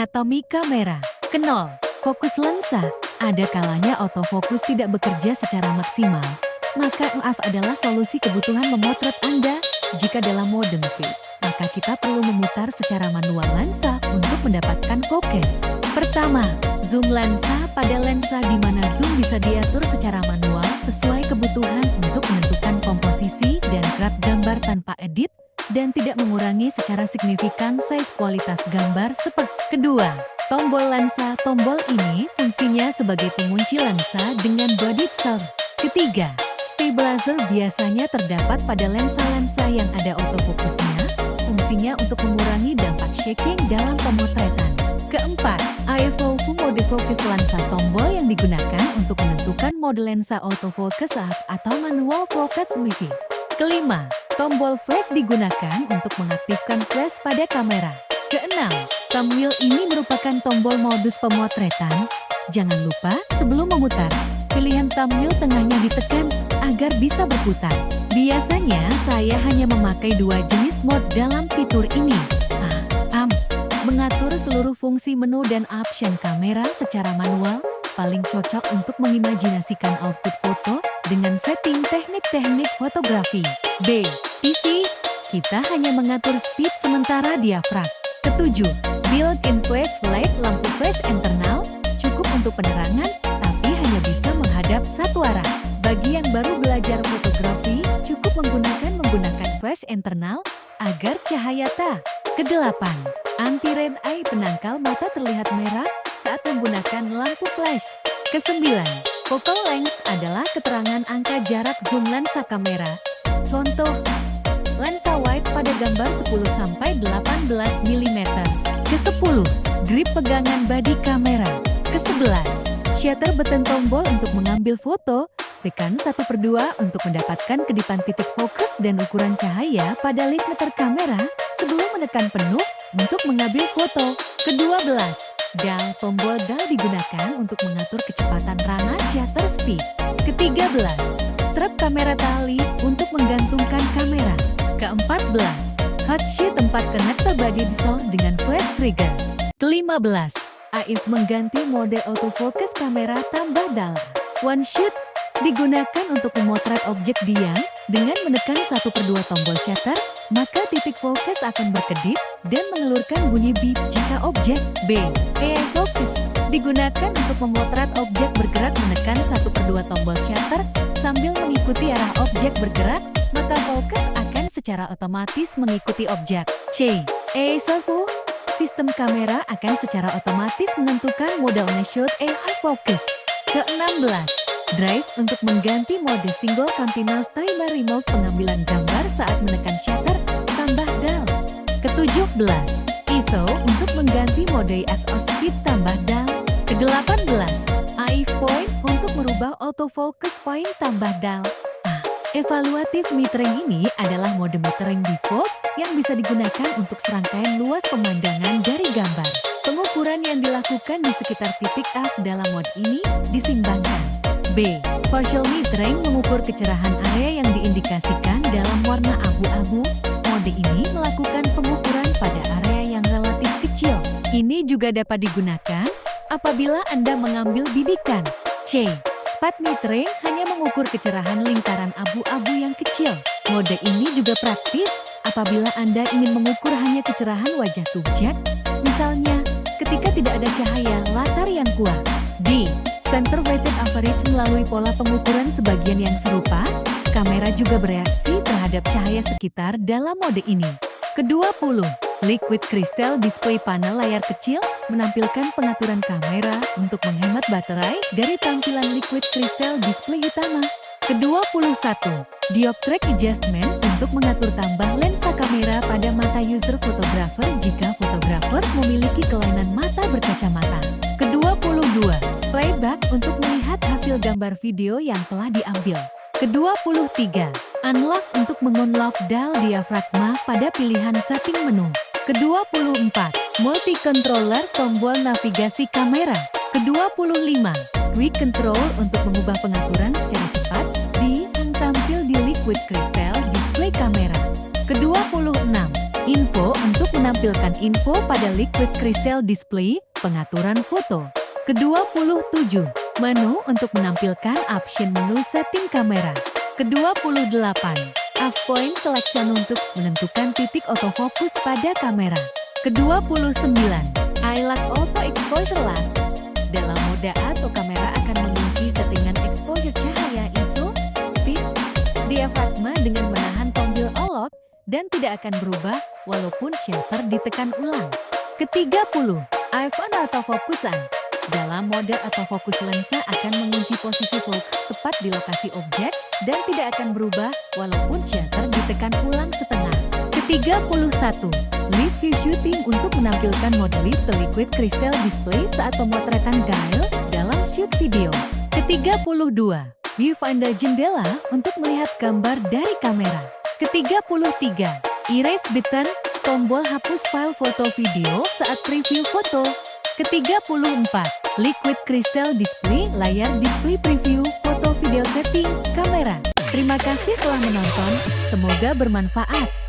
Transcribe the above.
Anatomi kamera. Kenol, fokus lensa. Ada kalanya autofocus tidak bekerja secara maksimal. Maka EF adalah solusi kebutuhan memotret Anda. Jika dalam mode ngetik, maka kita perlu memutar secara manual lensa untuk mendapatkan fokus. Pertama, zoom lensa. Pada lensa di mana zoom bisa diatur secara manual sesuai kebutuhan untuk menentukan komposisi dan crop gambar tanpa edit dan tidak mengurangi secara signifikan size kualitas gambar seperti. Kedua, tombol lensa. Tombol ini fungsinya sebagai pengunci lensa dengan body self. Ketiga, stabilizer biasanya terdapat pada lensa-lensa yang ada autofokusnya. Fungsinya untuk mengurangi dampak shaking dalam pemotretan. Keempat, AFO mode fokus lensa. Tombol yang digunakan untuk menentukan mode lensa autofocus atau manual focus movie. Kelima, tombol flash digunakan untuk mengaktifkan flash pada kamera. Keenam, thumbwheel ini merupakan tombol modus pemotretan. Jangan lupa, sebelum memutar, pilihan thumbwheel tengahnya ditekan agar bisa berputar. Biasanya saya hanya memakai dua jenis mode dalam fitur ini. Mengatur seluruh fungsi menu dan option kamera secara manual, paling cocok untuk mengimajinasikan output foto dengan setting teknik-teknik fotografi. B. TV. Kita hanya mengatur speed sementara diafrag. Ketujuh, built-in flashlight. Lampu flash internal cukup untuk penerangan, tapi hanya bisa menghadap satu arah. Bagi yang baru belajar fotografi, cukup menggunakan flash internal agar cahaya tak. Kedelapan, anti-red eye. Penangkal mata terlihat merah saat menggunakan lampu flash. Kesembilan, focal length adalah keterangan angka jarak zoom lensa kamera. Contoh, lensa wide pada gambar 10–18 mm. Ke-10, grip pegangan body kamera. Ke-11, shutter button. Tombol untuk mengambil foto. Tekan 1/2 untuk mendapatkan kedipan titik fokus dan ukuran cahaya pada limiter kamera sebelum menekan penuh untuk mengambil foto. Ke-12, dial. Tombol dial digunakan untuk mengatur kecepatan rana shutter speed. Ke-13, strap kamera tali untuk menggantungkan kamera. Ke-14, hot shoe. Tempat konektor body dissolve dengan flash trigger. Ke-15, AF mengganti mode autofocus kamera tambah dalam. One shoot digunakan untuk memotret objek diam. Dengan menekan 1/2 tombol shutter, maka titik fokus akan berkedip dan mengeluarkan bunyi beep jika objek. B. AI focus digunakan untuk memotret objek bergerak. Menekan 1/2 tombol shutter sambil mengikuti arah objek bergerak, maka fokus akan secara otomatis mengikuti objek. C. AI servo. Sistem kamera akan secara otomatis menentukan mode on shoot AI focus. Ke-16, drive untuk mengganti mode single continuous timer. Remote pengambilan gambar saat menekan shutter tambah dial. Ke-17, ISO untuk mengganti mode ISO speed tambah dial. Ke-18, AF point untuk merubah autofocus point tambah dial. Evaluatif metering ini adalah mode metering default yang bisa digunakan untuk serangkaian luas pemandangan dari gambar. Pengukuran yang dilakukan di sekitar titik F dalam mode ini disimbangkan. B. Partial metering mengukur kecerahan area yang diindikasikan dalam warna abu-abu. Mode ini melakukan pengukuran pada area yang relatif kecil. Ini juga dapat digunakan apabila Anda mengambil bidikan. C. Spot metering hanya mengukur kecerahan lingkaran abu-abu yang kecil. Mode ini juga praktis apabila Anda ingin mengukur hanya kecerahan wajah subjek, misalnya ketika tidak ada cahaya latar yang kuat. D. Center weighted average. Melalui pola pengukuran sebagian yang serupa, kamera juga bereaksi terhadap cahaya sekitar dalam mode ini. Ke-20, liquid crystal display. Panel layar kecil menampilkan pengaturan kamera untuk menghemat baterai dari tampilan liquid crystal display utama. Ke-21, dioptric adjustment untuk mengatur tambah lensa kamera pada mata user fotografer jika fotografer memiliki kelainan mata berkacamata. Ke-22, playback untuk melihat hasil gambar video yang telah diambil. Ke-23, unlock untuk mengunlock dial diafragma pada pilihan setting menu. Ke-24, multi controller. Tombol navigasi kamera. Ke-25, quick control untuk mengubah pengaturan secara cepat yang tampil di liquid crystal display kamera. Ke-26, Info untuk menampilkan info pada Liquid Crystal Display, pengaturan foto. Ke-27, menu untuk menampilkan option menu setting kamera. Ke-28, F-point selection untuk menentukan titik autofocus pada kamera. Ke-29, I-Lock Auto Exposure Lock. Dalam mode atau kamera akan mengunci settingan exposure cahaya ISO, speed, diafragma dengan menahan tombol all-lock dan tidak akan berubah walaupun shutter ditekan ulang. Ke-30, iPhone autofokusan. Dalam mode autofokus lensa akan mengunci posisi fokus tepat di lokasi objek dan tidak akan berubah walaupun shutter ditekan ulang setengah. Ke-31, Live View Shooting untuk menampilkan mode live ke Liquid Crystal Display saat pemotretan guile dalam shoot video. Ke-32, Viewfinder jendela untuk melihat gambar dari kamera. Ke-33, Erase button, tombol hapus file foto video saat preview foto. Ke-34, Liquid Crystal Display layar display preview foto video setting kamera. Terima kasih telah menonton, semoga bermanfaat.